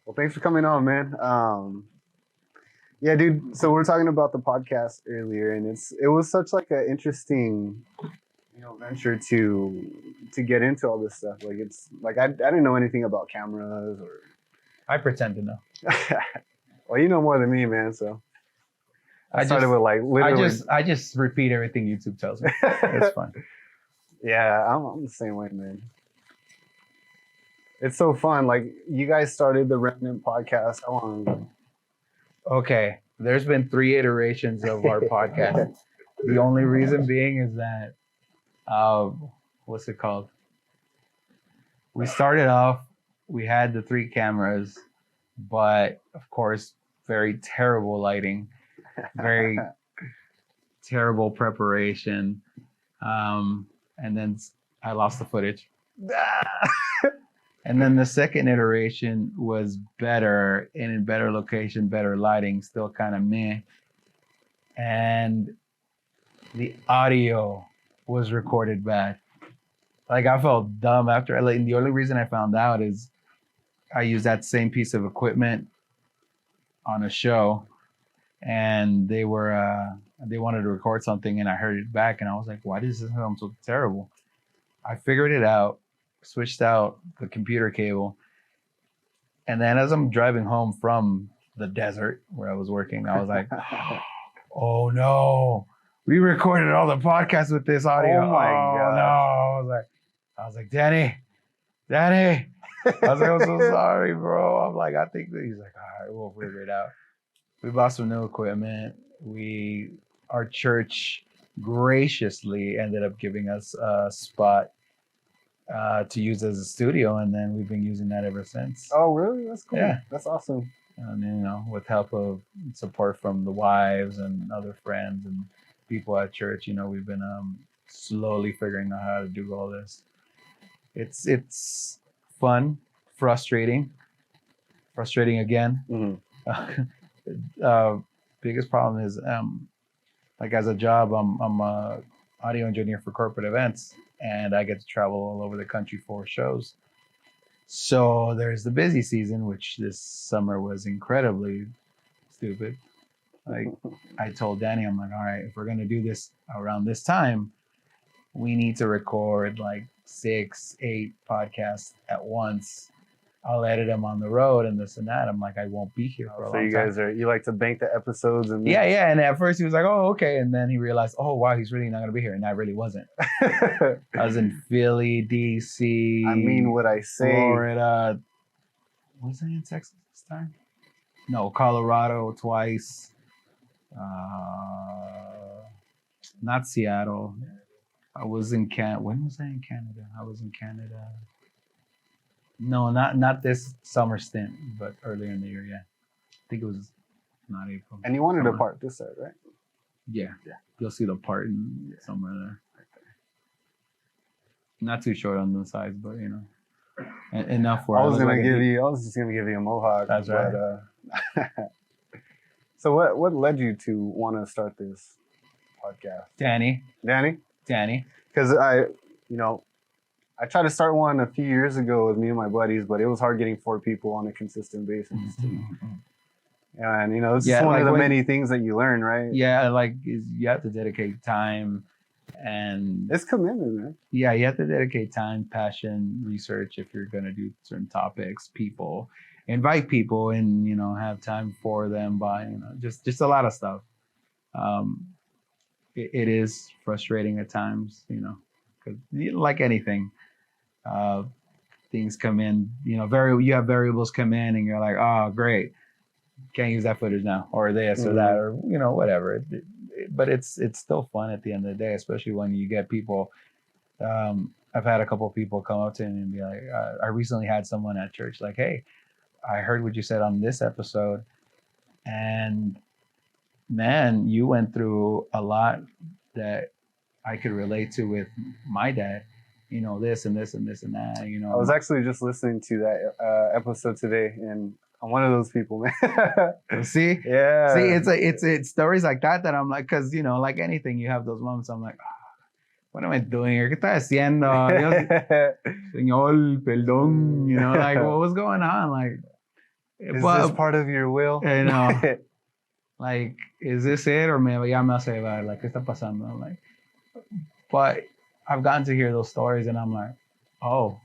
Well, thanks for coming on, man. Yeah, dude. So we are talking about the podcast earlier, and it was such like an interesting, venture to get into all this stuff. Like it's like I didn't know anything about cameras or. I pretend to know. Well, you know more than me, man. So I started just, with like literally. I just repeat everything YouTube tells me. It's fun. Yeah, I'm the same way, man. It's so fun. Like you guys started the Remnant podcast how long ago? Okay, there's been 3 iterations of our podcast. The only reason being is that, what's it called? We started off, we had the 3 cameras, but of course, very terrible lighting, very terrible preparation, and then I lost the footage. And then the second iteration was better and in better location, better lighting, still kind of meh. And the audio was recorded bad. Like I felt dumb after. Like, the only reason I found out is I used that same piece of equipment on a show, and they wanted to record something, and I heard it back, and I was like, why does this sound so terrible? I figured it out. Switched out the computer cable, and then as I'm driving home from the desert where I was working, I was like, oh no, we recorded all the podcasts with this audio. Oh my god. No. I was like, Danny. I was like, I'm so sorry, bro. I'm like, I think that. He's like, all right, we'll figure it out. We bought some new equipment. Our church graciously ended up giving us a spot to use as a studio, and then we've been using that ever since. Oh, really? That's cool. Yeah, that's awesome. And with help of support from the wives and other friends and people at church, we've been slowly figuring out how to do all this. It's fun, frustrating again. Mm-hmm. Biggest problem is like as a job, I'm a audio engineer for corporate events, and I get to travel all over the country for shows. So there's the busy season, which this summer was incredibly stupid. Like I told Danny, I'm like, all right, if we're going to do this around this time, we need to record like 6, 8 podcasts at once. I'll edit them on the road and this and that. I'm like, I won't be here for a long time. So you like to bank the episodes and yeah. And at first he was like, oh, okay. And then he realized, oh, wow, he's really not going to be here. And I really wasn't. I was in Philly, DC. I mean, what I say. Florida. Was I in Texas this time? No, Colorado twice. Not Seattle. I was in Canada. When was I in Canada? I was in Canada. No, not this summer stint, but earlier in the year, yeah. I think it was not April. And you wanted to part this side, right? Yeah. You'll see the part somewhere there. Right there. Not too short on the sides, but enough where I was just gonna give you a mohawk. That's right. So what led you to want to start this podcast? Danny. Because I tried to start one a few years ago with me and my buddies, but it was hard getting 4 people on a consistent basis. And it's just one of the many things that you learn, right? Yeah, you have to dedicate time, and it's commitment, man. Yeah, you have to dedicate time, passion, research if you're gonna do certain topics, people, invite people, and have time for them by just a lot of stuff. It is frustrating at times, because like anything. Things come in, you have variables come in and you're like, oh, great. Can't use that footage now, or this or that, or, whatever. But it's still fun at the end of the day, especially when you get people. I've had a couple of people come up to me and be like, I recently had someone at church like, hey, I heard what you said on this episode, and man, you went through a lot that I could relate to with my dad. This and this and this and that. I was actually just listening to that episode today, and I'm one of those people, man. See? Yeah. See, it's stories like that I'm like, because like anything, you have those moments. I'm like, what am I doing here? ¿Qué estoy haciendo? Señor, perdón. Like, what was going on? Like, Is but this part of your will? you know, like, is this it, or ya me hace llevar? Like, ¿qué está pasando? I'm like, but I've gotten to hear those stories, and I'm like, oh,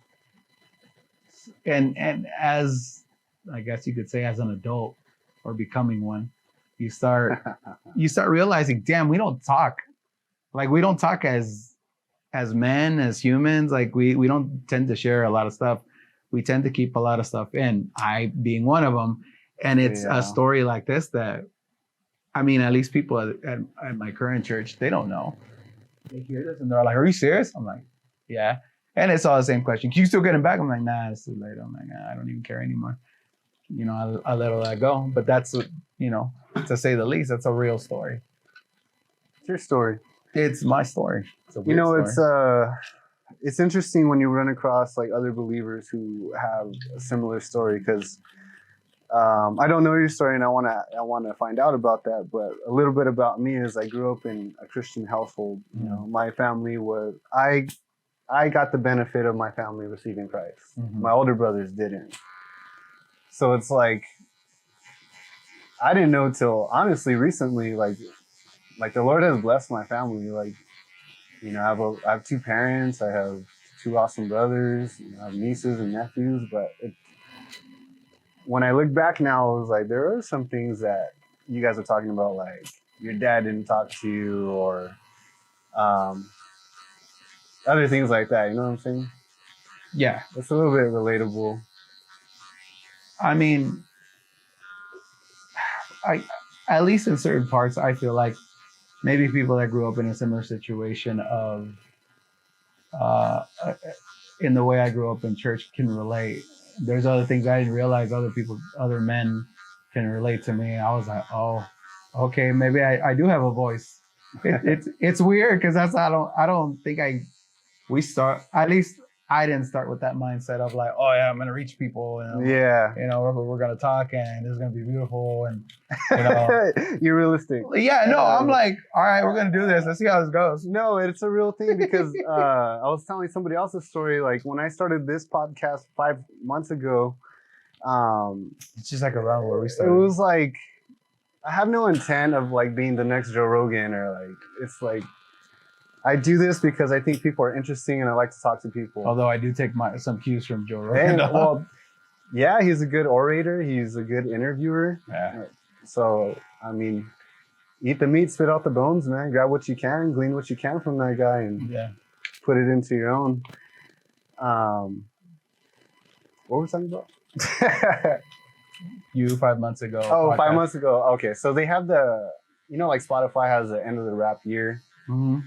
and as I guess you could say, as an adult or becoming one, you start realizing, damn, we don't talk. Like, we don't talk as men, as humans. Like, we don't tend to share a lot of stuff. We tend to keep a lot of stuff in, I being one of them. And it's a story like this that, I mean, at least people at my current church, they don't know. They hear this and they're like, are you serious? I'm like, yeah. And it's all the same question. Can you still get him back? I'm like, nah, it's too late. I'm like, nah, I don't even care anymore. You know, I let all that go. But that's, you know, to say the least, that's a real story. It's your story. It's my story. It's a weird story. It's interesting when you run across like other believers who have a similar story, because I don't know your story, and I want to find out about that. But a little bit about me is I grew up in a Christian household. You know, my family was I got the benefit of my family receiving Christ. Mm-hmm. My older brothers didn't. So it's like I didn't know till honestly recently, like the Lord has blessed my family. Like, you know, I have two parents, I have two awesome brothers, you know, I have nieces and nephews, but when I look back now, I was like, there are some things that you guys are talking about, like your dad didn't talk to you, or other things like that. You know what I'm saying? Yeah. It's a little bit relatable. I mean, at least in certain parts, I feel like maybe people that grew up in a similar situation of, in the way I grew up in church can relate. There's other things I didn't realize other men can relate to me. I was like, oh, okay, maybe I do have a voice. It's weird because I don't think we start, at least I didn't start with that mindset of like, oh yeah, I'm gonna reach people, and you know, we're gonna talk and it's gonna be beautiful, and you know, you're realistic. Yeah, no, I'm like, all right, we're gonna do this. Let's see how this goes. No, it's a real thing, because I was telling somebody else's story. Like when I started this podcast 5 months ago, it's just like around where we started. It was like I have no intent of like being the next Joe Rogan, or like it's like I do this because I think people are interesting and I like to talk to people. Although I do take some cues from Joe Rogan. Well, yeah, he's a good orator. He's a good interviewer. Yeah. So, I mean, eat the meat, spit out the bones, man. Grab what you can, glean what you can from that guy, and put it into your own. What were we talking about? You 5 months ago. Oh, podcast. 5 months ago. Okay, so they have you know, like Spotify has the end of the rap year. Mm-hmm.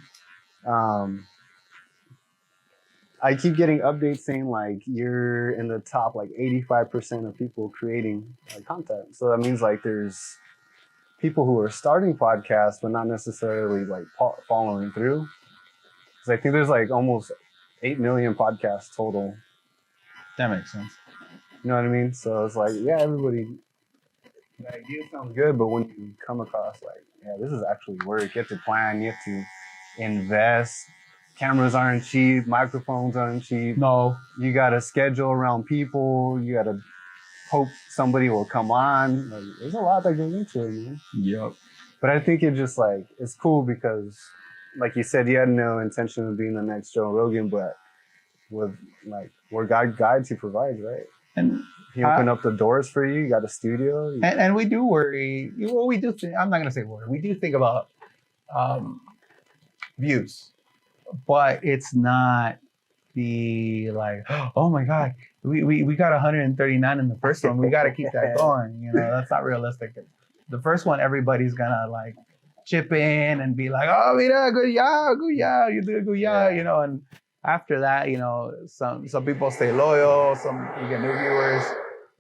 I keep getting updates saying like you're in the top like 85% of people creating content. So that means like there's people who are starting podcasts but not necessarily like following through. Because I think there's like almost 8 million podcasts total. That makes sense. You know what I mean? So it's like, yeah, everybody, the idea sounds good, but when you come across like, yeah, this is actually work. You have to plan, you have to invest. Cameras aren't cheap, microphones aren't cheap. No. You got to schedule around people. You got to hope somebody will come on. Like, there's a lot that goes into it, man. Yep. But I think it's cool because, like you said, you had no intention of being the next Joe Rogan, but with like where God guides, He provides, right? And He opened up the doors for you. You got a studio. And we do worry. Well, we do. I'm not gonna say worry. We do think about views, but it's not the like, oh my God, we got 139 in the first one. We got to keep that going. You know, that's not realistic. The first one, everybody's gonna like chip in and be like, oh, mira, good yeah, you do a good yeah, you know. And after that, you know, some people stay loyal. Some you get new viewers,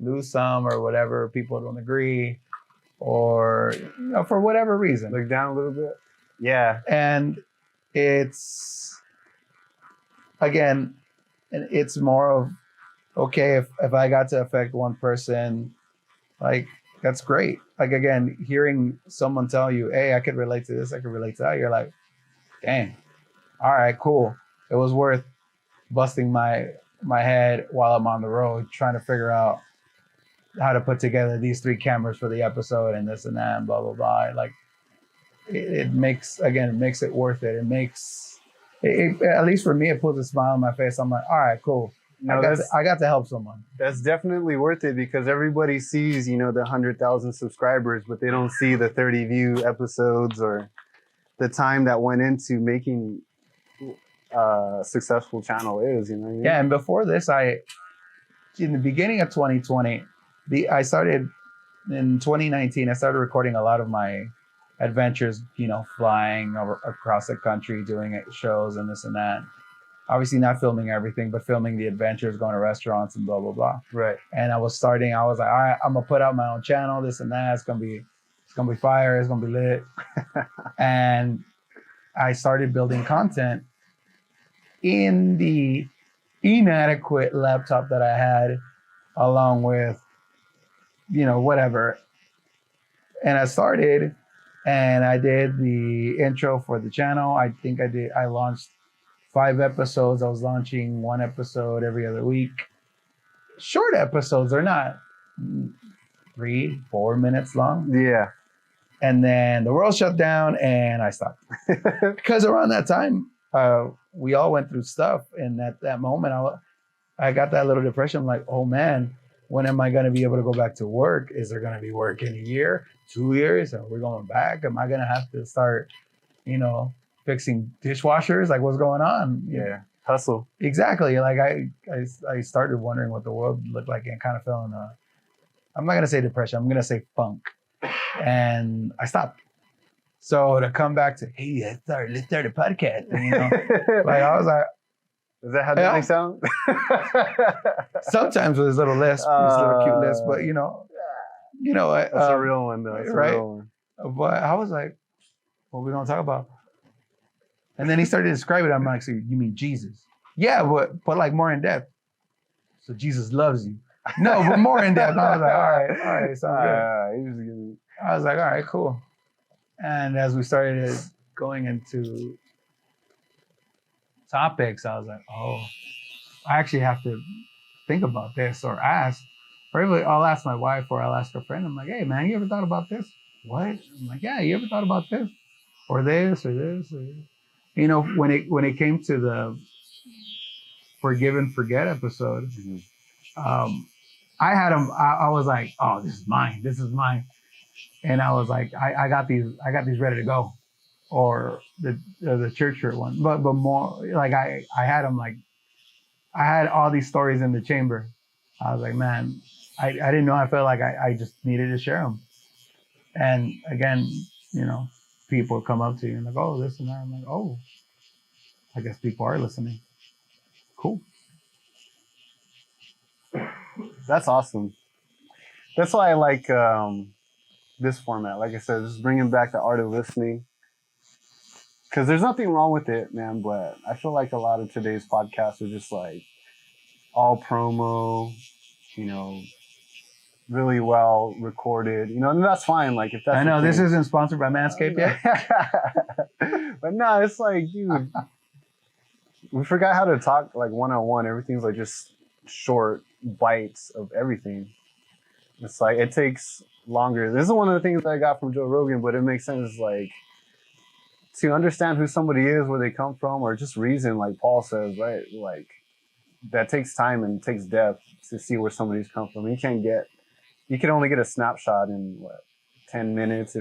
lose some or whatever. People don't agree, or you know, for whatever reason, look down a little bit. Yeah, and it's again, it's more of okay, if I got to affect one person, like that's great. Like again, hearing someone tell you, hey, I could relate to this, I could relate to that, you're like, dang, all right, cool. It was worth busting my head while I'm on the road trying to figure out how to put together these 3 cameras for the episode and this and that and blah blah blah. Like it makes it worth it. It makes it, at least for me, it puts a smile on my face. I'm like, all right, cool. No, I got to help someone. That's definitely worth it because everybody sees, the 100,000 subscribers, but they don't see the 30 view episodes or the time that went into making a successful channel is, you know what I mean? Yeah, and before this, in the beginning of 2020, I started in 2019. I started recording a lot of my adventures, flying across the country, doing shows and this and that. Obviously not filming everything, but filming the adventures, going to restaurants and blah, blah, blah. Right. And I was like, all right, I'm gonna put out my own channel, this and that. It's gonna be fire, it's gonna be lit. And I started building content in the inadequate laptop that I had, along with, whatever. And I started and I did the intro for the channel. I launched 5 episodes. I was launching 1 episode every other week. Short episodes are not 3-4 minutes long. Yeah. And then the world shut down and I stopped. Because around that time, we all went through stuff. And at that moment, I got that little depression. I'm like, oh man, when am I going to be able to go back to work? Is there going to be work in a year, 2 years? Are we going back? Am I going to have to start, fixing dishwashers? Like, what's going on? Yeah. Hustle. Exactly. Like I started wondering what the world looked like and kind of fell in I'm not going to say depression. I'm going to say funk. And I stopped. So to come back to, hey, let's start a podcast. Like I was like, is that how they sound? Sometimes with his little lisp, his little cute lisp, but that's a real one though. That's right? a real one. But I was like, what are we gonna talk about? And then he started to describe it. I'm like, so you mean Jesus? Yeah, but like more in depth. So Jesus loves you. No, but more in depth. I was like, all right, sounds good. I was like, all right, cool. And as we started going into topics, I was like, oh, I actually have to think about this or ask. Or I'll ask my wife or I'll ask a friend. I'm like, hey, man, you ever thought about this? What? I'm like, yeah, you ever thought about this? Or this or this? Or this? When it came to the Forgive and Forget episode, I had them. I was like, oh, this is mine. And I was like, I got these ready to go, or the church shirt one. But more like I had them like, I had all these stories in the chamber. I was like, man, I didn't know. I felt like I just needed to share them. And again, people come up to you and like, oh, this and that. I'm like, oh, I guess people are listening. Cool. That's awesome. That's why I like this format. Like I said, just bringing back the art of listening. Because there's nothing wrong with it, man. But I feel like a lot of today's podcasts are just like all promo, really well recorded, and that's fine. Like if that's I know this isn't sponsored by Manscaped yet. But no, it's like, dude, we forgot how to talk like one-on-one. Everything's like just short bites of everything. It's like it takes longer. This is one of the things that I got from Joe Rogan, but it makes sense, like to understand who somebody is, where they come from, or just reason, like Paul says, right? Like that takes time and takes depth to see where somebody's come from. You can only get a snapshot in 10 minutes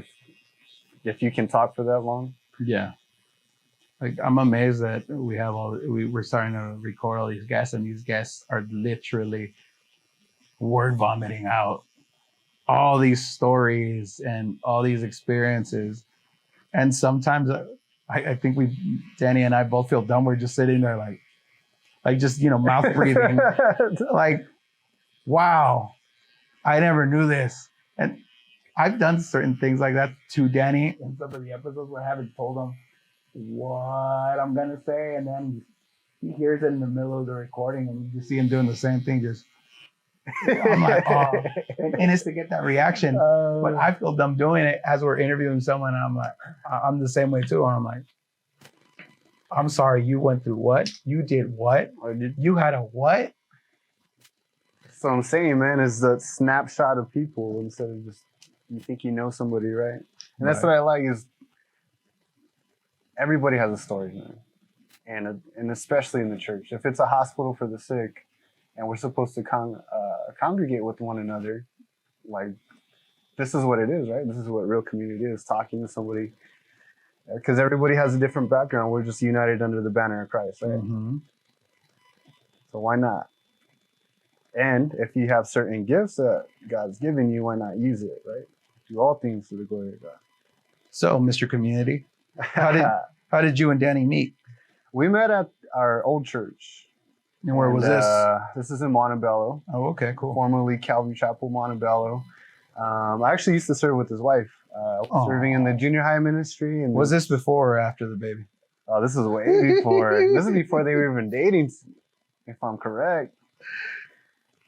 if you can talk for that long. Yeah. Like I'm amazed that we're starting to record all these guests, and these guests are literally word vomiting out all these stories and all these experiences. And sometimes I think Danny and I both feel dumb. We're just sitting there like just, mouth breathing. Like, wow, I never knew this. And I've done certain things like that to Danny in some of the episodes where I haven't told him what I'm going to say. And then he hears it in the middle of the recording and you see him doing the same thing. Just, I'm like, oh, and it's to get that reaction. But I feel dumb doing it as we're interviewing someone. And I'm like, I'm the same way too. And I'm like, I'm sorry, you went through what? You did what? You had a what? So I'm saying, man, is the snapshot of people instead of just you think you know somebody, right? And that's Right. what I like is everybody has a story, man, and especially in the church. If it's a hospital for the sick, and we're supposed to congregate with one another, like this is what it is, right? This is what real community is: talking to somebody, because everybody has a different background. We're just united under the banner of Christ, right? Mm-hmm. So why not? And if you have certain gifts that God's given you, why not use it, right? Do all things to the glory of God. So, Mr. Community, how did you and Danny meet? We met at our old church. And where was this? This is in Montebello, Oh, okay, cool. formerly Calvary Chapel, Montebello. I actually used to serve with his wife, serving in the junior high ministry. And was this before or after the baby? Oh, this is way before. This is before they were even dating, if I'm correct.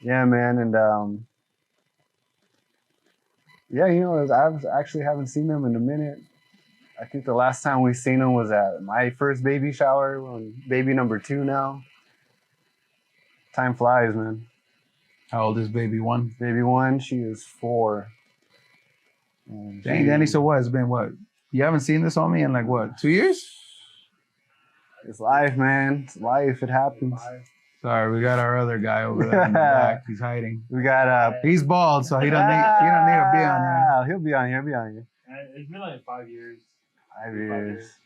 Yeah, man, and yeah, you know, I actually haven't seen them in a minute. I think the last time we seen them was at my first baby shower, on baby number 2 now. Time flies, man. How old is baby 1? Baby 1, she is 4. Dang, Danny, so what? It's been what? You haven't seen this on me in like what, 2 years? It's life, man. It's life. It happens. Sorry, we got our other guy over there in the back. He's hiding. We got He's bald, so he don't need to be on there. He'll be on here. He'll be on here. It's been like 5 years. 5 years.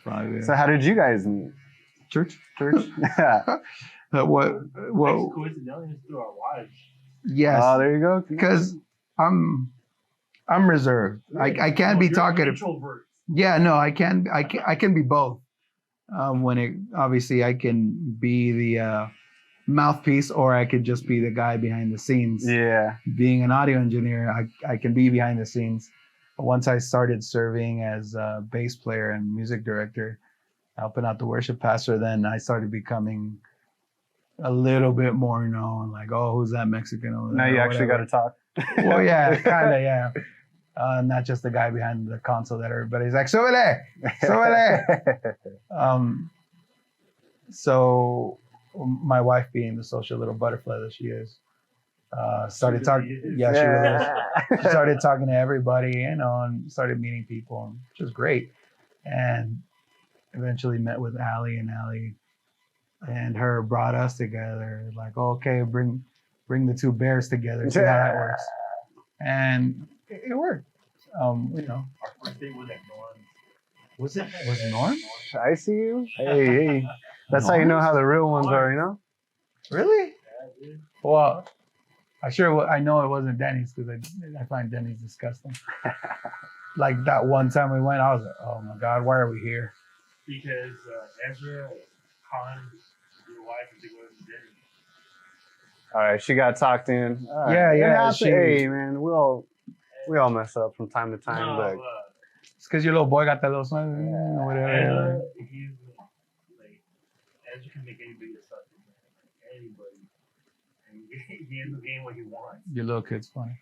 5 years. So how did you guys meet? Church? Church? What? Coincidentally, it's through our wives. Yes. Oh, there you go. Because I'm reserved. I can't be talkative. Introvert. Yeah, no, I can be both. When it obviously I can be the mouthpiece, or I could just be the guy behind the scenes. Yeah. Being an audio engineer, I can be behind the scenes. But once I started serving as a bass player and music director, helping out the worship pastor, then I started becoming a little bit more known. Like, oh, who's that Mexican over there? Now you actually got to talk. Well, yeah, kind of, yeah. Not just the guy behind the console that everybody's like, súbele, súbele. So my wife, being the social little butterfly that she is, started talking. Yeah, she was. She started talking to everybody, you know, and started meeting people, which was great. And eventually met with Allie, and Allie and her brought us together. Like, oh, okay, bring the two bears together, see how that works. And it worked. You know. Our first date was at Norm. Was it Norm? I see you. Hey. That's how you know how the real ones are, you know? Really? Yeah, dude. Well, I know it wasn't Denny's, because I find Denny's disgusting. Like that one time we went, I was like, oh my God, why are we here? Because Ezra conned your wife into going to dinner. All right, she got talked in. All right. Yeah, It yeah, happens. she- Hey, man, we all mess up from time to time. No, But It's because your little boy got that little son, or whatever. he's like, Ezra can make anybody a sucker, man. Like, anybody. And he ends up getting what he wants. Your little kid's funny.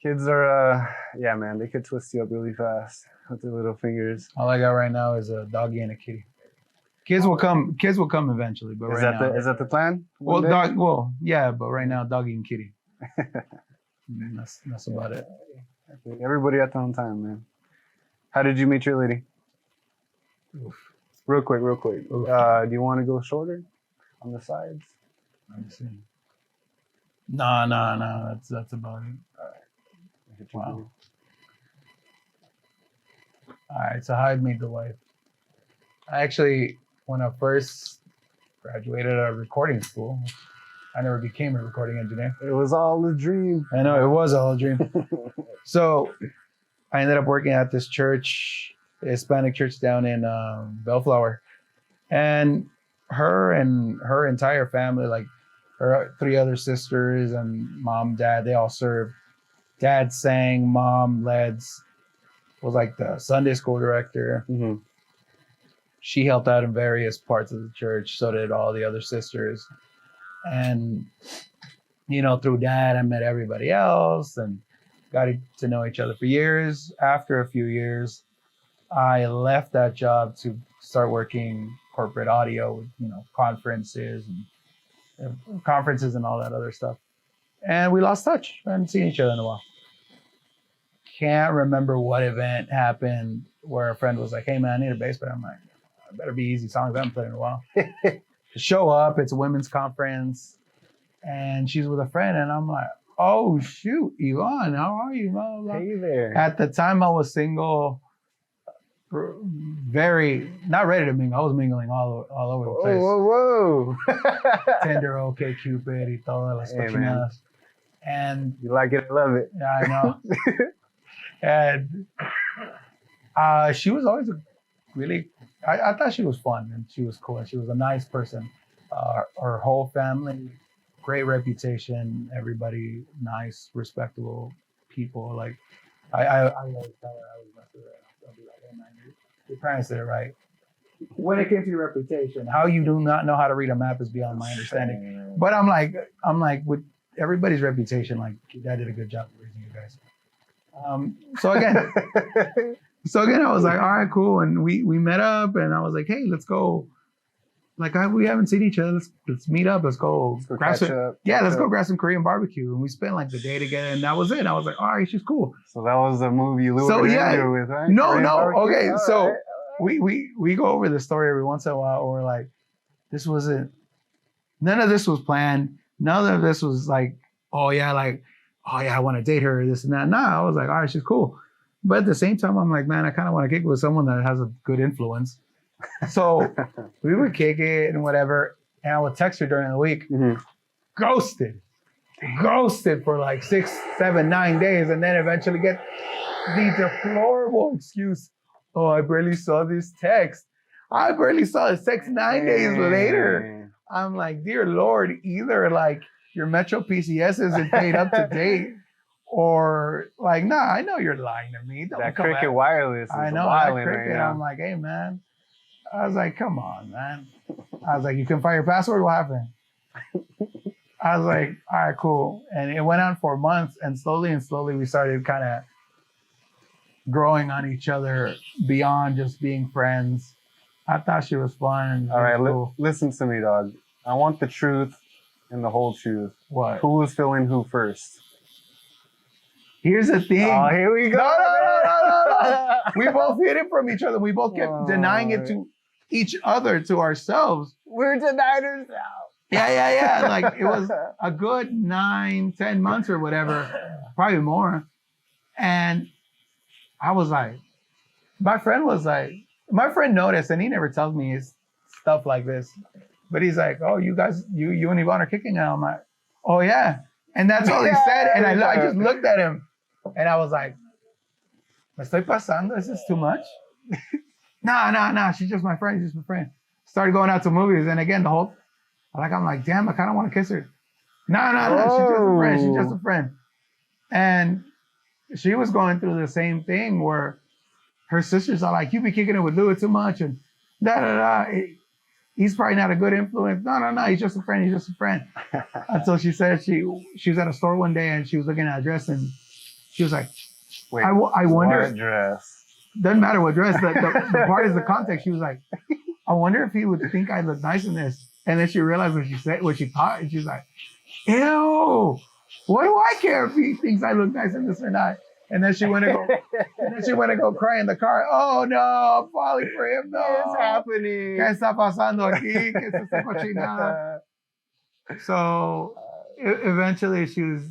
kids are, yeah, man, they could twist you up really fast with their little fingers. All I got right now is a doggy and a kitty. Kids will come eventually, but Is right that now. is that the plan? Well, One day? yeah, but right now, doggy and kitty. That's about it. Everybody at their own time, man. How did you meet your lady? Oof. Real quick. Oof. Do you want to go shorter on the sides? Let me see. No. That's about it. Wow. All right, so how'd meet the wife? I actually, when I first graduated out of recording school, I never became a recording engineer. It was all a dream. I know, it was a whole dream. So I ended up working at this church, Hispanic church down in Bellflower. And her entire family, like her 3 other sisters and mom, dad, they all served. Dad sang, mom led, was like the Sunday school director. Mm-hmm. She helped out in various parts of the church. So did all the other sisters. And, you know, through dad, I met everybody else and got to know each other for years. After a few years, I left that job to start working corporate audio, you know, conferences and conferences and all that other stuff. And we lost touch. We hadn't seen each other in a while. Can't remember what event happened where a friend was like, hey, man, I need a bass player. I'm like, it better be easy songs I haven't played in a while. Show up. It's a women's conference. And she's with a friend. And I'm like, oh, shoot, Yvonne, how are you? Blah, blah, blah. Hey there. At the time, I was single, very, not ready to mingle. I was mingling all over the place. Whoa. Tinder, OK Cupid, y todas las Hey, man. cochinadas. And You like it, I love it. yeah, I know. And she was always really, I thought she was fun and she was cool. And she was a nice person. Her whole family, great reputation, everybody nice, respectable people. Like, I always tell her, I was messing with her. I'll be like, hey, man, your parents did it right. When it came to your reputation, how you do not know how to read a map is beyond my understanding. But I'm like, with everybody's reputation, like, your dad did a good job raising you guys. So again, I was like, all right, cool. And we met up and I was like, hey, let's go. Like, we haven't seen each other. Let's meet up. Let's go grab some. Let's go grab some Korean barbecue. And we spent like the day together and that was it. And I was like, all right, she's cool. So that was the movie you lured into with, right? No. Korean barbecue? Okay. All So right. we go over the story every once in a while, or like, none of this was planned. None of this was like, I want to date her, this and that. Nah, I was like, all right, she's cool. But at the same time, I'm like, man, I kind of want to kick it with someone that has a good influence. So we would kick it and whatever. And I would text her during the week. Mm-hmm. Ghosted for like 6, 7, 9 days. And then eventually get the deplorable excuse. Oh, I barely saw this text. I barely saw this text 9 days later. I'm like, dear Lord, either like your Metro PCS isn't paid up to date, or like, nah, I know you're lying to me. Don't That come Cricket at- Wireless is I know wilding that Cricket. right now. I'm like, hey man. I was like, come on, man. I was like, you can find your password? What happened? I was like, all right, cool. And it went on for months, and slowly we started kind of growing on each other beyond just being friends. I thought she was fun. All right, cool. listen to me, dog. I want the truth and the whole truth. What? Who was feeling who first? Here's the thing. Oh, here we go. No. We both hid it from each other. We both kept denying it to each other, to ourselves. We're denied ourselves. Yeah. Like, it was a good 9, 10 months or whatever, probably more. And I was like, my friend noticed, and he never tells me his stuff like this, but he's like, oh, you guys, you and Yvonne are kicking it. I'm like, oh yeah. And that's all he said. And I just looked at him and I was like, me estoy pasando? Is this too much? Nah. She's just my friend. Started going out to movies. And again, I'm like, damn, I kind of want to kiss her. Nah. She's just a friend. And she was going through the same thing where her sisters are like, you be kicking it with Louis too much. And he's probably not a good influence. No. He's just a friend. Until she said she was at a store one day and she was looking at a dress and she was like, Wait, I wonder. What dress? Doesn't matter what dress. The part is the context. She was like, I wonder if he would think I look nice in this. And then she realized what she thought, and she was like, ew, what do I care if he thinks I look nice in this or not? And then she went to go cry in the car. Oh no, I'm falling for him. No, What's happening? ¿Qué está pasando aquí? ¿Qué es esta cochinada? So eventually she was,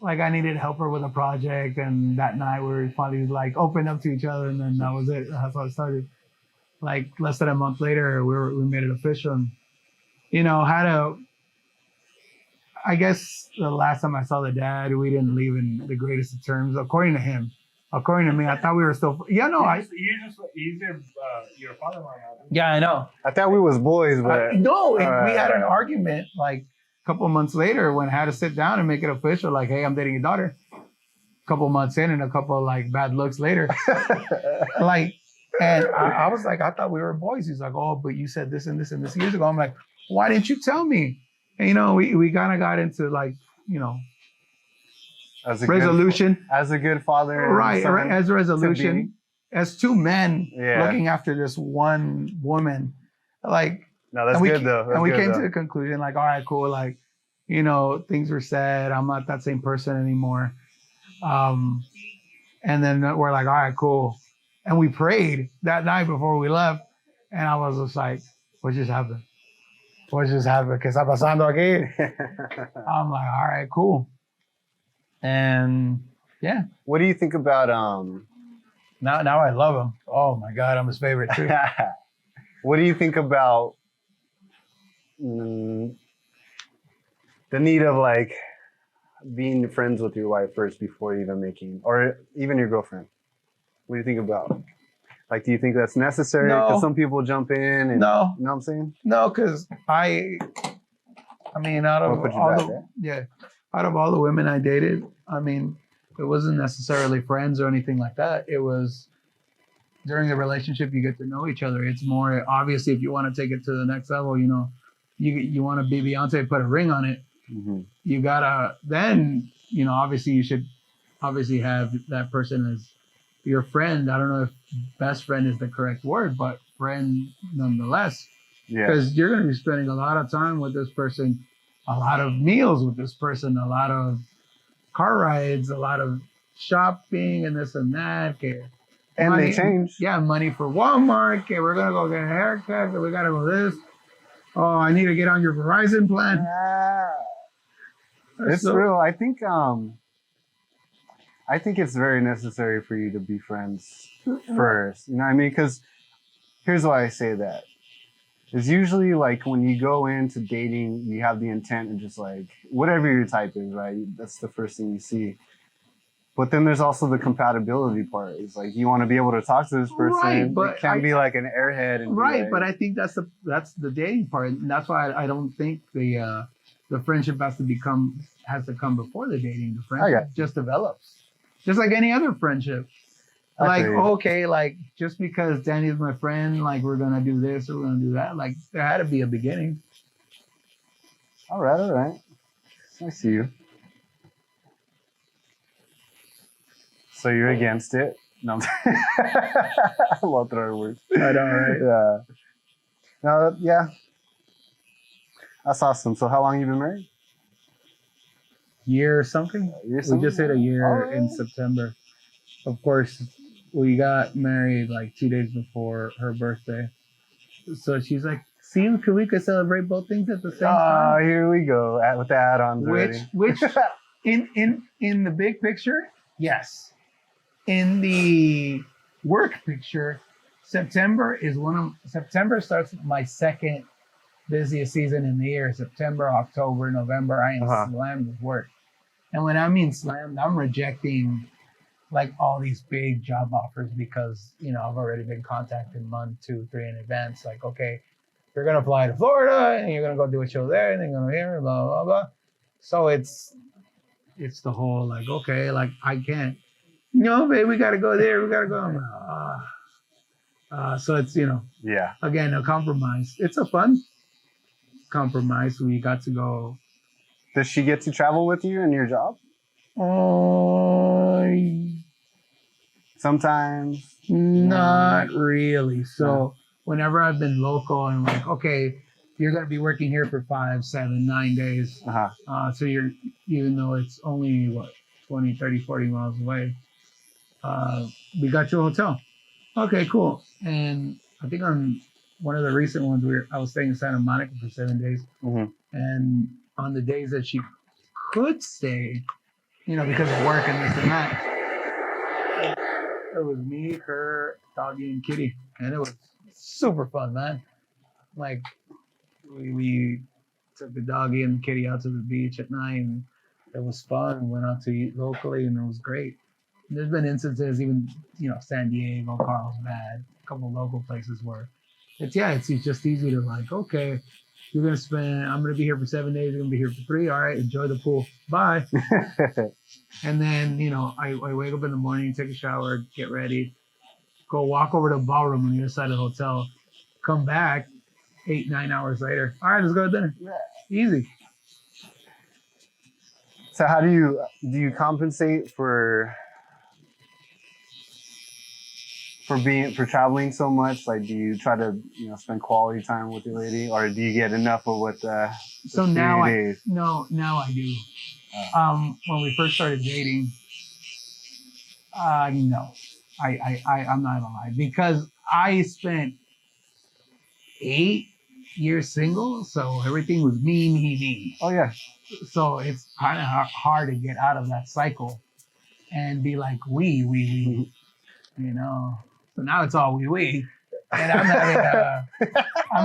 like, I needed help her with a project, and that night we finally like opened up to each other, and then that was it. That's how it started. Like less than a month later, we made it official. And, I guess the last time I saw the dad, we didn't leave in the greatest of terms, according to him. According to me, I thought we were still. Yeah, no, He's your father-in-law. Yeah, I know. I thought we was boys, but no, we had an argument like a couple of months later when I had to sit down and make it official. Like, hey, I'm dating your daughter. A couple of months in, and a couple of like bad looks later, like. And I was like, I thought we were boys. He's like, oh, but you said this and this and this years ago. I'm like, why didn't you tell me? And, we kind of got into like, as a resolution. As a good father. Right. As a resolution. As two men Yeah. looking after this one woman. Like, No, that's and we good though. That's and we good, came to though. the conclusion like, all right, cool, like, you know, things were said. I'm not that same person anymore. And then we're like, all right, cool. And we prayed that night before we left, and I was just like, what just happened? What just happened? ¿Qué está pasando aquí? I'm like, all right, cool. And yeah, What do you think about now I love him. Oh my God, I'm his favorite too. what do you think about mm, the need of like being friends with your wife first before even making, or even your girlfriend? What do you think about? Like, do you think that's necessary? Because No. some people jump in and No. you know what I'm saying? No, because I mean, out I'll of put you all back, the right? yeah, out of all the women I dated, I mean, it wasn't necessarily friends or anything like that. It was during the relationship you get to know each other. It's more obviously if you want to take it to the next level, you know, you want to be Beyonce, put a ring on it. Mm-hmm. You gotta then, you know, obviously you should obviously have that person as your friend. I don't know if best friend is the correct word, but friend nonetheless. Yeah. Because you're going to be spending a lot of time with this person, a lot of meals with this person, a lot of car rides, a lot of shopping and this and that. Okay. And Money, they change. yeah, money for Walmart. Okay, we're gonna go get a haircut. We gotta go this. Oh, I need to get on your Verizon plan. It's So- real. I think it's very necessary for you to be friends first. You know what I mean? Because here's why I say that. It's usually like when you go into dating, you have the intent of just like whatever your type is, right? That's the first thing you see. But then there's also the compatibility part. It's like you want to be able to talk to this person. Right, but it can't be like an airhead. And be Right, like, but I think that's the dating part, and that's why I don't think the friendship has to come before the dating. The friendship just develops, just like any other friendship. Like, okay, like just because Danny's my friend, like we're gonna do this or we're gonna do that. Like there had to be a beginning. all right. I see you. So you're against it? No, I love throwing words. I know, right? Yeah. No, yeah. That's awesome. So how long you been married? Year or something. Year We just hit a year in Alright. September. Of course, we got married like 2 days before her birthday. So she's like, "See, we could celebrate both things at the same time." Here we go with the add-ons already. Which, in the big picture, yes. In the work picture, September starts my second busiest season in the year. September, October, November, I am slammed with work. And when I mean slammed, I'm rejecting like all these big job offers because, you know, I've already been contacted month, 2, 3 in advance. Like, okay, you're going to fly to Florida and you're going to go do a show there and then you're going to here, blah, blah, blah. So it's the whole like, okay, like I can't, no, babe, we got to go there. We got to go. I'm like, so it's, you know, Yeah. again, a compromise. It's a fun compromise. We got to go. Does she get to travel with you in your job? Sometimes. Not really. So whenever I've been local and like, okay, you're going to be working here for 5, 7, 9 days. So you're, even though it's only what, 20, 30, 40 miles away, we got you a hotel. Okay, cool. And I think on one of the recent ones, I was staying in Santa Monica for 7 days. Mm-hmm. And on the days that she could stay, you know, because of work and this and that, it was me, her, doggy, and kitty. And it was super fun, man. Like, we took the doggy and the kitty out to the beach at night, and it was fun. Went out to eat locally, and it was great. And there's been instances, even, you know, San Diego, Carlsbad, a couple of local places where it's just easy to like, okay, I'm gonna be here for 7 days, you're gonna be here for 3. All right, enjoy the pool. Bye. And then, you know, I wake up in the morning, take a shower, get ready, go walk over to the ballroom on the other side of the hotel, come back 8, 9 hours later. All right, let's go to dinner. Easy. So how do you compensate for for traveling so much? Like, do you try to spend quality time with your lady, or do you get enough of what the So now 3 days? now I do. When we first started dating, no, I'm not gonna lie, because I spent 8 years single, so everything was me. Oh yeah, So it's kind of hard to get out of that cycle and be like we, you know. So now it's all we, and I'm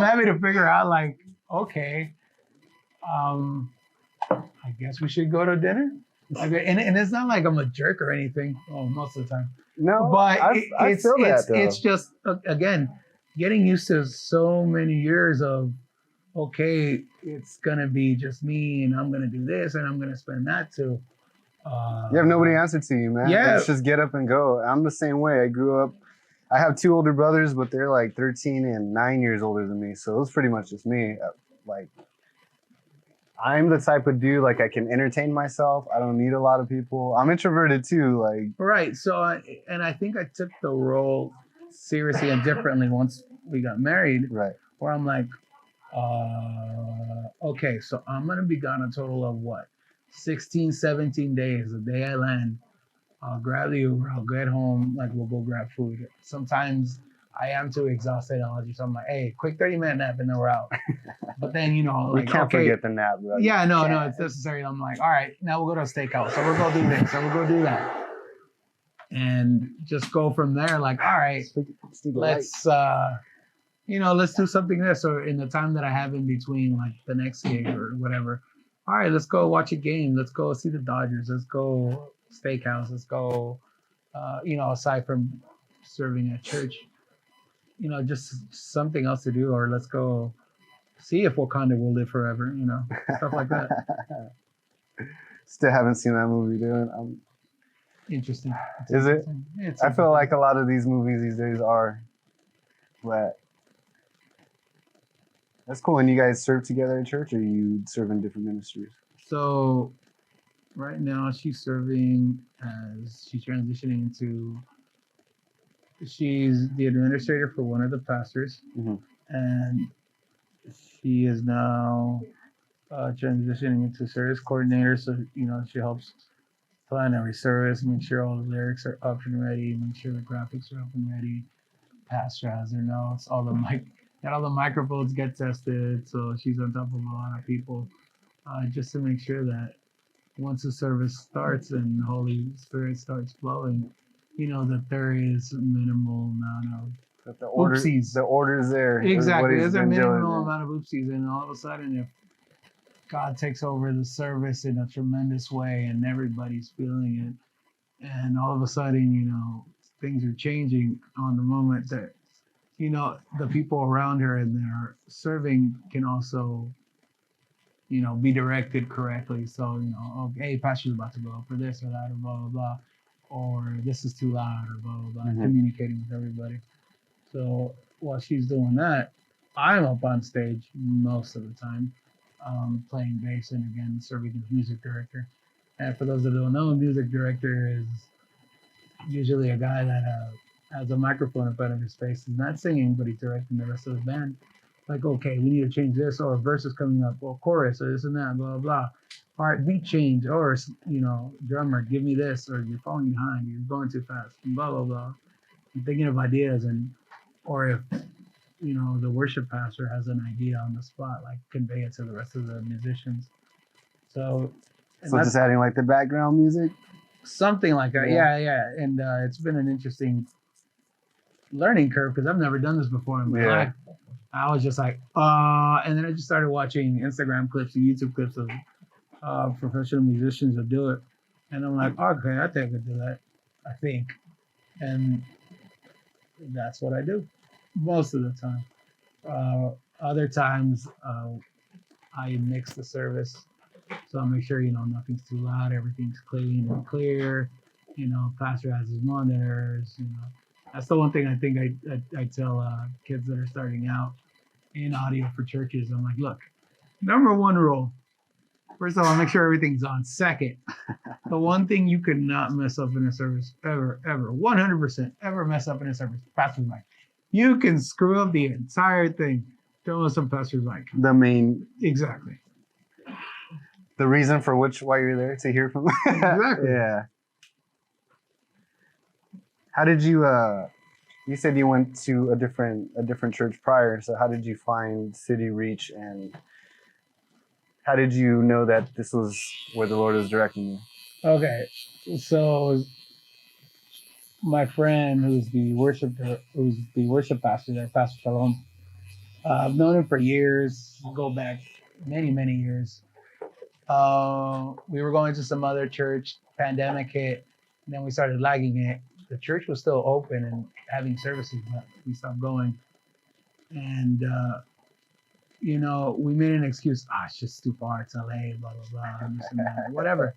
having to figure out like, okay, I guess we should go to dinner. Okay, and it's not like I'm a jerk or anything. Well, most of the time, no, but I feel that though. it's just again getting used to so many years of, okay, it's gonna be just me, and I'm gonna do this, and I'm gonna spend that too. You have nobody answer to you, man. Yeah. It's just get up and go. I'm the same way. I grew up. I have 2 older brothers, but they're like 13 and 9 years older than me. So it was pretty much just me. Like, I'm the type of dude, like, I can entertain myself. I don't need a lot of people. I'm introverted too. Like, Right. So, and I think I took the role seriously and differently once we got married, right. where I'm like, okay, so I'm going to be gone a total of what? 16, 17 days. The day I land, I'll grab the Uber, I'll get home, like we'll go grab food. Sometimes I am too exhausted, so I'm like, hey, quick 30-minute nap and then we're out. But then, We like, can't okay, forget the nap, bro. yeah, no, it's necessary. I'm like, all right, now we'll go to a steakhouse. So we'll go do this, so we'll go do that. And just go from there, like, all right, let's let's do something this, or in the time that I have in between, like the next gig or whatever. All right, let's go watch a game. Let's go see the Dodgers. Let's go steakhouse. Let's go, aside from serving at church, just something else to do, or let's go see if Wakanda will live forever, stuff like that. Still haven't seen that movie, dude. Interesting. Is it? I feel like a lot of these movies these days are, but that's cool. And you guys serve together at church, or you serve in different ministries? So right now she's serving as she's transitioning into. She's the administrator for one of the pastors, and she is now transitioning into service coordinator. So she helps plan every service, make sure all the lyrics are up and ready, make sure the graphics are up and ready. Pastor has her notes, all the microphones get tested, so she's on top of a lot of people, just to make sure that once the service starts and the Holy Spirit starts flowing, that there is a minimal amount of oopsies. The order's there. Exactly. There's a minimal amount of oopsies, and all of a sudden, if God takes over the service in a tremendous way and everybody's feeling it, and all of a sudden, things are changing on the moment that, the people around her and their serving can also, be directed correctly. So, hey, pastor's about to go for this or that or blah, blah, blah, or this is too loud or blah, blah, blah, communicating with everybody. So while she's doing that, I'm up on stage most of the time, playing bass and again serving as music director. And for those that don't know, a music director is usually a guy that has a microphone in front of his face. He's not singing, but he's directing the rest of the band. Like, okay, we need to change this, or a verse is coming up, or chorus, or this and that, blah, blah, blah. All right, beat change, or, drummer, give me this, or you're falling behind, you're going too fast, blah, blah, blah. I'm thinking of ideas, or if, the worship pastor has an idea on the spot, like convey it to the rest of the musicians. So just adding like the background music? Something like that, yeah. And it's been an interesting learning curve because I've never done this before in my life. I was just like, and then I just started watching Instagram clips and YouTube clips of professional musicians that do it. And I'm like, okay, I think I could do that. I think. And that's what I do most of the time. Other times, I mix the service. So I make sure, nothing's too loud, everything's clean and clear. Pastor has his monitors. That's the one thing I think I tell kids that are starting out in audio for churches. I'm like, look, number one rule. First of all, make sure everything's on. Second, The one thing you could not mess up in a service ever, 100% ever mess up in a service, pastor's mic. You can screw up the entire thing. Don't mess up pastor's mic. The main, Exactly. the reason for why you're there to hear from. Exactly. Yeah. How did you? You said you went to a different church prior. So how did you find City Reach, and how did you know that this was where the Lord was directing you? Okay, so my friend, who's the worship pastor there, Pastor Shalom. I've known him for years. Go back many years. We were going to some other church. Pandemic hit, and then we started lagging it. The church was still open and having services, but we stopped going. And we made an excuse. It's just too far. It's LA. Blah blah blah. This and that, whatever.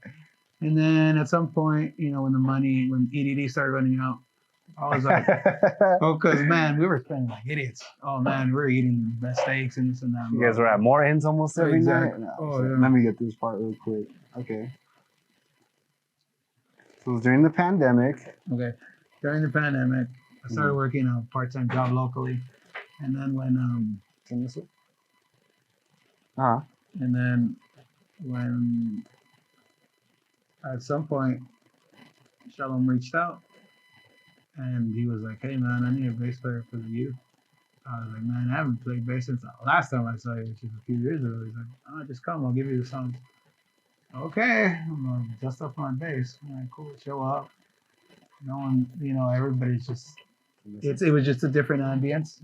And then at some point, when EDD started running out, I was like, because man, we were spending like idiots. Oh man, we were eating best steaks and this and that. You guys were at Morton's almost every Exactly. night. Oh, So yeah. let me get this part real quick. Okay. So it was during the pandemic. Okay. During the pandemic, I started working a part-time job locally, and then Turn this way. when at some point Shalom reached out, and he was like, "Hey man, I need a bass player for the youth." I was like, "Man, I haven't played bass since the last time I saw you, which was a few years ago." He's like, "Oh, just come, I'll give you the songs." Okay, I'm gonna dust off my bass. All right, cool. Show up. No one, everybody's just. It was just a different ambience.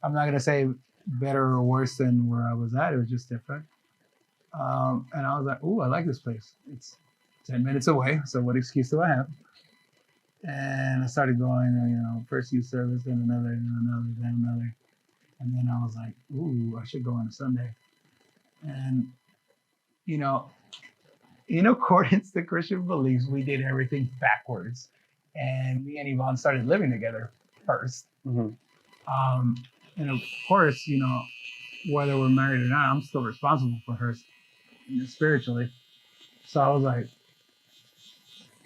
I'm not gonna say better or worse than where I was at. It was just different. And I was like, "Ooh, I like this place. It's 10 minutes away. So what excuse do I have?" And I started going. First youth service, then another, then another, and then I was like, "Ooh, I should go on a Sunday." And in accordance to Christian beliefs, we did everything backwards. And me and Yvonne started living together first. Mm-hmm. And of course, whether we're married or not, I'm still responsible for her spiritually. So I was like,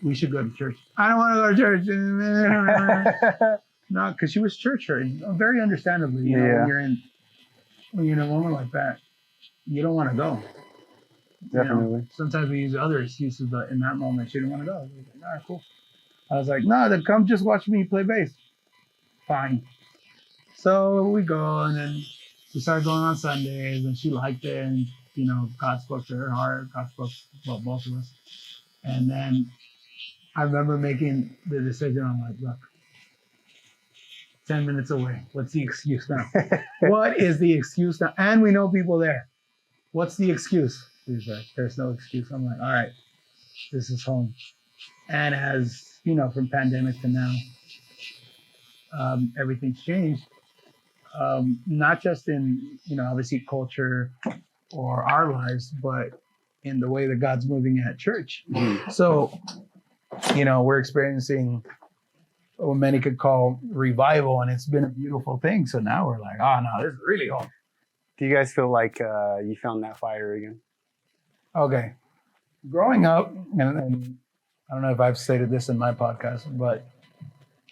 we should go to church. I don't want to go to church. No, because she was church hurt. Very understandably, when you're in a moment like that, you don't want to go. Definitely. Sometimes we use other excuses, but in that moment, she didn't want to go. I was like, all right, cool. I was like, no, then come just watch me play bass. Fine. So we go, and then we started going on Sundays, and she liked it, and God spoke to her heart. God spoke about both of us. And then I remember making the decision. I'm like, look, 10 minutes away. What's the excuse now? What is the excuse now? And we know people there. What's the excuse? He's like, there's no excuse. I'm like, all right, this is home. And as from pandemic to now, everything's changed. Not just in, obviously culture or our lives, but in the way that God's moving at church. So, we're experiencing what many could call revival, and it's been a beautiful thing. So now we're like, oh no, this is really home. Do you guys feel like you found that fire again? Okay. Growing up, and I don't know if I've stated this in my podcast, but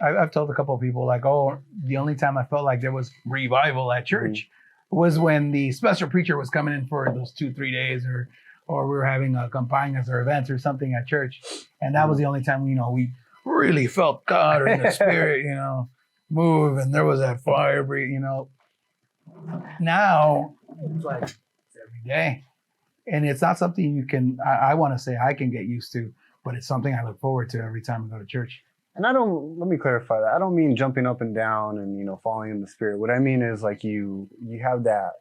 I've told a couple of people like, the only time I felt like there was revival at church was when the special preacher was coming in for those 2-3 days, or we were having campañas or events or something at church. And that was the only time, we really felt God or in the spirit, move, and there was that fire, Now it's like it's every day. And it's not something you can, I want to say I can get used to, but it's something I look forward to every time I go to church. And let me clarify that. I don't mean jumping up and down and, falling in the spirit. What I mean is like you have that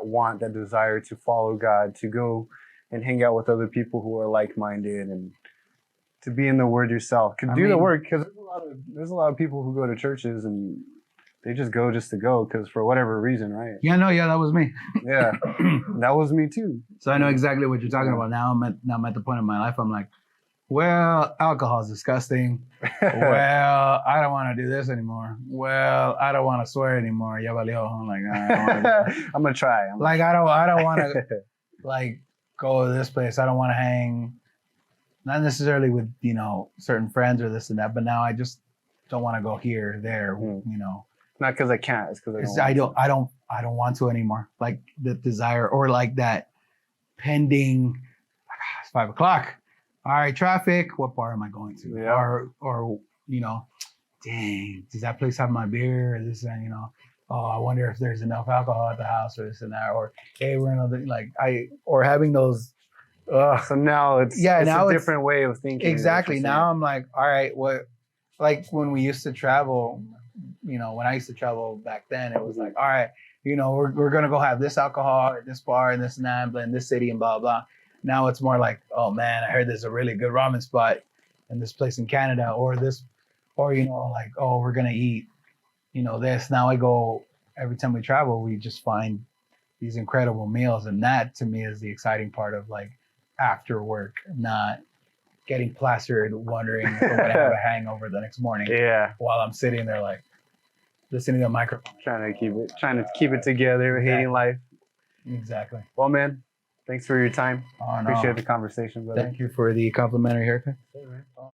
want, that desire to follow God, to go and hang out with other people who are like-minded, and to be in the Word yourself. Do the work, because there's a lot of people who go to churches and they just go just to go because for whatever reason, right? Yeah, that was me. Yeah, that was me too. So I know exactly what you're talking about. Now I'm at the point in my life I'm like, well, alcohol is disgusting. Well, I don't want to do this anymore. Well, I don't want to swear anymore. Ya valió. I'm like, I'm gonna try. I don't want to like go to this place. I don't want to hang. not necessarily with certain friends or this and that, but now I just don't want to go here, there, Not because I can't. It's because Because I don't want to anymore. Like the desire or like that pending. It's 5 o'clock. All right, traffic. What bar am I going to? Yeah. Or dang, does that place have my beer? Or this and oh, I wonder if there's enough alcohol at the house or this and that. Or hey, we're or having those. So now it's now a different way of thinking. Exactly. Now I'm like, all right, what? Like when we used to travel, when I used to travel back then, it was like, all right, we're gonna go have this alcohol at this bar and this and that, in this city and blah blah. Now it's more like, oh man, I heard there's a really good ramen spot in this place in Canada, or like, oh, we're gonna eat, this. Now I go every time we travel, we just find these incredible meals, and that to me is the exciting part of like after work, not getting plastered, wondering if I'm gonna have a hangover the next morning. Yeah. While I'm sitting there like listening to a microphone. Trying to keep it together, exactly. Hating life. Exactly. Well, man, thanks for your time. Oh, no. Appreciate the conversation, brother. Thank you for the complimentary haircut.